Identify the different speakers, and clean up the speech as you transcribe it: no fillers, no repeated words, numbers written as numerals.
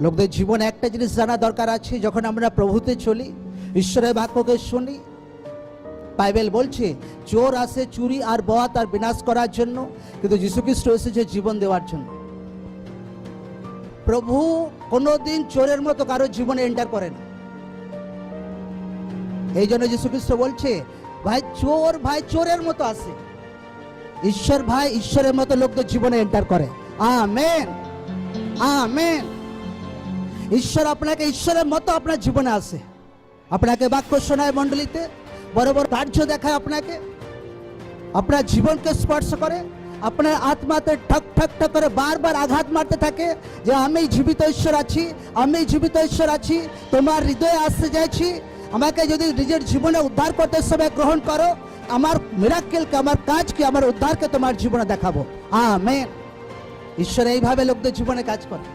Speaker 1: লোকদের জীবনে একটা জিনিস জানা দরকার আছে, যখন আমরা প্রভুতে চলি, ঈশ্বরের বাক্যকে শুনি, বাইবেল বলছে চোর আসে চুরি আর বধ আর বিনাশ করার জন্য, কিন্তু যীশু খ্রিস্ট এসেছে জীবন দেওয়ার জন্য। প্রভু কোনোদিন চোরের মতো কারো জীবনে এন্টার করে না। এই জন্য যীশু খ্রিস্ট বলছে ভাই চোরের মতো আসে, ঈশ্বর ভাই ঈশ্বরের মতো লোকদের জীবনে এন্টার করে। Amen, amen. ঈশ্বর আপনাকে ঈশ্বরের মতো আপনার জীবনে আসে, আপনাকে বাক্য শোনায় মণ্ডলীতে, বড় বড় কার্য দেখায়, আপনাকে আপনার জীবনকে স্পর্শ করে, আপনার আত্মাতে ঠক ঠক ঠক করে বারবার আঘাত মারতে থাকে যে আমি জীবিত ঈশ্বর আছি, আমি জীবিত ঈশ্বর আছি, তোমার হৃদয়ে আসতে যাচ্ছি, আমাকে যদি নিজের জীবনে উদ্ধার করতে সময় গ্রহণ করো, আমার মিরাকেলকে, আমার কাজকে, আমার উদ্ধারকে তোমার জীবনে দেখাবো। আমেন। ঈশ্বর এইভাবে লোকদের জীবনে কাজ করে।